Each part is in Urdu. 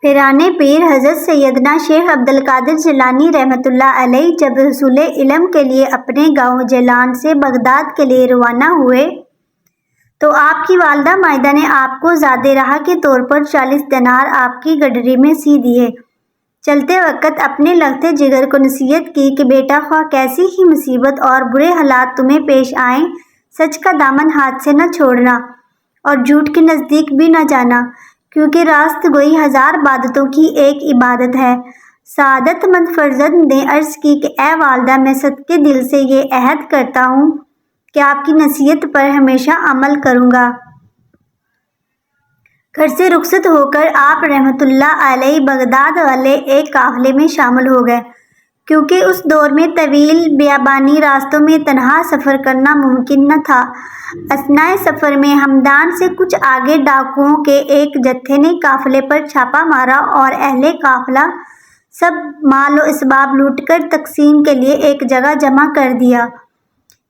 پیرانے پیر حضرت سیدنا شیخ عبدالقادر جیلانی رحمۃ اللہ علیہ جب حصول علم کے لیے اپنے گاؤں جیلان سے بغداد کے لیے روانہ ہوئے تو آپ کی والدہ مائدہ نے آپ کو زاد راہ کے طور پر 40 دینار آپ کی گڈری میں سی دیے۔ چلتے وقت اپنے لگتے جگر کو نصیحت کی کہ بیٹا، خواہ کیسی ہی مصیبت اور برے حالات تمہیں پیش آئیں، سچ کا دامن ہاتھ سے نہ چھوڑنا اور جھوٹ کے نزدیک بھی نہ جانا، کیونکہ راست گوئی 1000 عبادتوں کی ایک عبادت ہے۔ سعادت مند فرزند نے عرض کی کہ اے والدہ، میں صدقے دل سے یہ عہد کرتا ہوں کہ آپ کی نصیحت پر ہمیشہ عمل کروں گا۔ گھر سے رخصت ہو کر آپ رحمۃ اللہ علیہ بغداد والے ایک قافلے میں شامل ہو گئے، کیونکہ اس دور میں طویل بیابانی راستوں میں تنہا سفر کرنا ممکن نہ تھا۔ اثنائے سفر میں ہمدان سے کچھ آگے ڈاکوؤں کے ایک جتھے نے قافلے پر چھاپا مارا اور اہل قافلہ سب مال و اسباب لوٹ کر تقسیم کے لیے ایک جگہ جمع کر دیا۔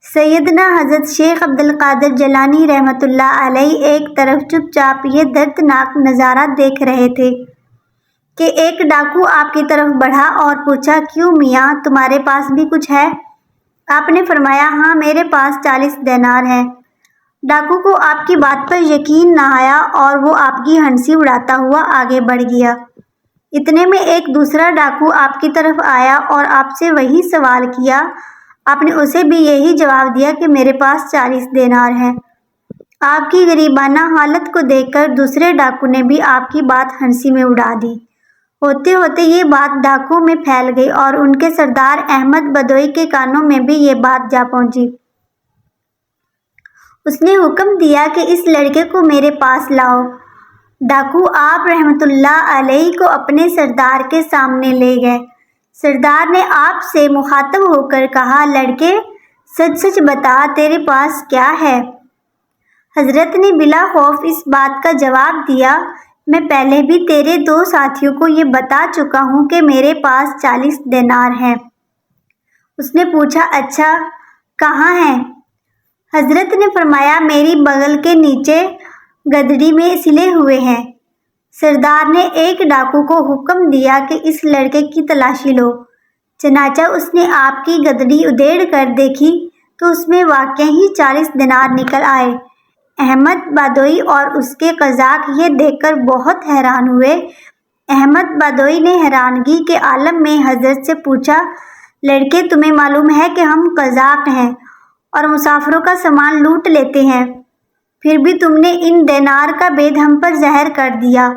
سیدنا حضرت شیخ عبدالقادر جیلانی رحمۃ اللہ علیہ ایک طرف چپ چاپ یہ دردناک نظارہ دیکھ رہے تھے کہ ایک ڈاکو آپ کی طرف بڑھا اور پوچھا، کیوں میاں، تمہارے پاس بھی کچھ ہے؟ آپ نے فرمایا، ہاں، میرے پاس 40 دینار ہیں۔ ڈاکو کو آپ کی بات پر یقین نہ آیا اور وہ آپ کی ہنسی اڑاتا ہوا آگے بڑھ گیا۔ اتنے میں ایک دوسرا ڈاکو آپ کی طرف آیا اور آپ سے وہی سوال کیا۔ آپ نے اسے بھی یہی جواب دیا کہ میرے پاس 40 دینار ہیں۔ آپ کی غریبانہ حالت کو دیکھ کر دوسرے ڈاکو نے بھی آپ کی بات ہنسی میں اڑا دی۔ ہوتے ہوتے یہ بات ڈاکوؤں میں پھیل گئی اور ان کے سردار احمد بدوئی کے کانوں میں بھی یہ بات جا پہنچی۔ اس نے حکم دیا کہ اس لڑکے کو میرے پاس لاؤ۔ ڈاکو آپ رحمۃ اللہ علیہ کو اپنے سردار کے سامنے لے گئے۔ سردار نے آپ سے مخاطب ہو کر کہا، لڑکے، سچ سچ بتا، تیرے پاس کیا ہے؟ حضرت نے بلا خوف اس بات کا جواب دیا، میں پہلے بھی تیرے 2 ساتھیوں کو یہ بتا چکا ہوں کہ میرے پاس 40 دینار ہیں۔ اس نے پوچھا، اچھا، کہاں ہیں؟ حضرت نے فرمایا، میری بغل کے نیچے گدڑی میں سلے ہوئے ہیں۔ سردار نے ایک ڈاکو کو حکم دیا کہ اس لڑکے کی تلاشی لو۔ چنانچہ اس نے آپ کی گدڑی ادھیڑ کر دیکھی تو اس میں واقعی ہی 40 دینار نکل آئے۔ احمد بادوئی اور اس کے قزاق یہ دیکھ کر بہت حیران ہوئے۔ احمد بادوئی نے حیرانگی کے عالم میں حضرت سے پوچھا، لڑکے، تمہیں معلوم ہے کہ ہم قزاق ہیں اور مسافروں کا سامان لوٹ لیتے ہیں، پھر بھی تم نے ان دینار کا بید ہم پر ظاہر کر دیا،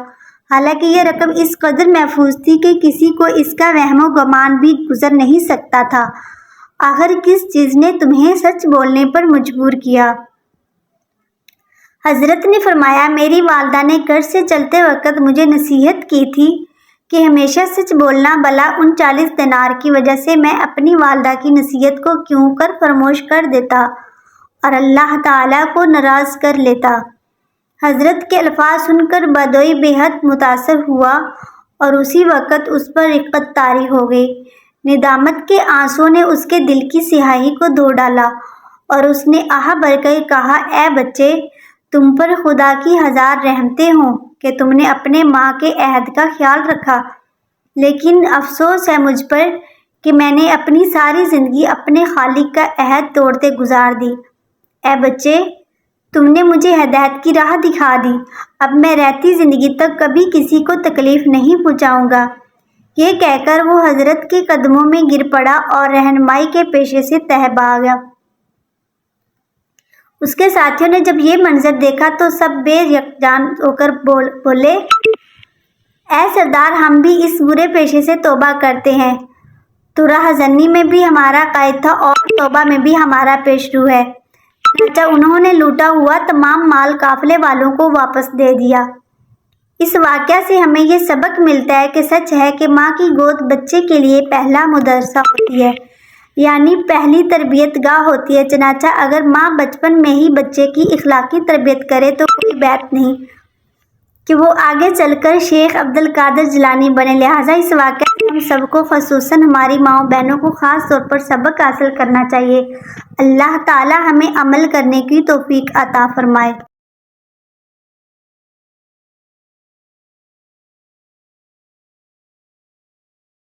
حالانکہ یہ رقم اس قدر محفوظ تھی کہ کسی کو اس کا وہم و گمان بھی گزر نہیں سکتا تھا۔ آخر کس چیز نے تمہیں سچ بولنے پر مجبور کیا؟ حضرت نے فرمایا، میری والدہ نے گھر سے چلتے وقت مجھے نصیحت کی تھی کہ ہمیشہ سچ بولنا، بھلا ان 40 دینار کی وجہ سے میں اپنی والدہ کی نصیحت کو کیوں کر فراموش کر دیتا اور اللہ تعالیٰ کو ناراض کر لیتا۔ حضرت کے الفاظ سن کر بدوئی بے حد متاثر ہوا اور اسی وقت اس پر رقت طاری ہو گئی۔ ندامت کے آنسوؤں نے اس کے دل کی سیاہی کو دھو ڈالا اور اس نے آہ بھر کر کہا، اے بچے، تم پر خدا کی 1000 رحمتیں ہوں کہ تم نے اپنے ماں کے عہد کا خیال رکھا، لیکن افسوس ہے مجھ پر کہ میں نے اپنی ساری زندگی اپنے خالق کا عہد توڑتے گزار دی۔ اے بچے، تم نے مجھے ہدایت کی راہ دکھا دی، اب میں رہتی زندگی تک کبھی کسی کو تکلیف نہیں پہنچاؤں گا۔ یہ کہہ کر وہ حضرت کے قدموں میں گر پڑا اور رہنمائی کے پیشے سے تہ بھاگا۔ اس کے ساتھیوں نے جب یہ منظر دیکھا تو سب بے یقظان ہو کر بولے، اے سردار، ہم بھی اس برے پیشے سے توبہ کرتے ہیں۔ تو راہ زنی میں بھی ہمارا قائد تھا اور توبہ میں بھی ہمارا پیش رو ہے۔ چنانچہ انہوں نے لوٹا ہوا تمام مال قافلے والوں کو واپس دے دیا۔ اس واقعہ سے ہمیں یہ سبق ملتا ہے کہ سچ ہے کہ ماں کی گود بچے کے لیے پہلا مدرسہ ہوتی ہے، یعنی پہلی تربیت گاہ ہوتی ہے۔ چنانچہ اگر ماں بچپن میں ہی بچے کی اخلاقی تربیت کرے تو کوئی بات نہیں کہ وہ آگے چل کر شیخ عبدالقادر جیلانی بنے۔ لہٰذا اس واقعہ سے ہم سب کو، خصوصاً ہماری ماؤں بہنوں کو خاص طور پر سبق حاصل کرنا چاہیے۔ اللہ تعالیٰ ہمیں عمل کرنے کی توفیق عطا فرمائے۔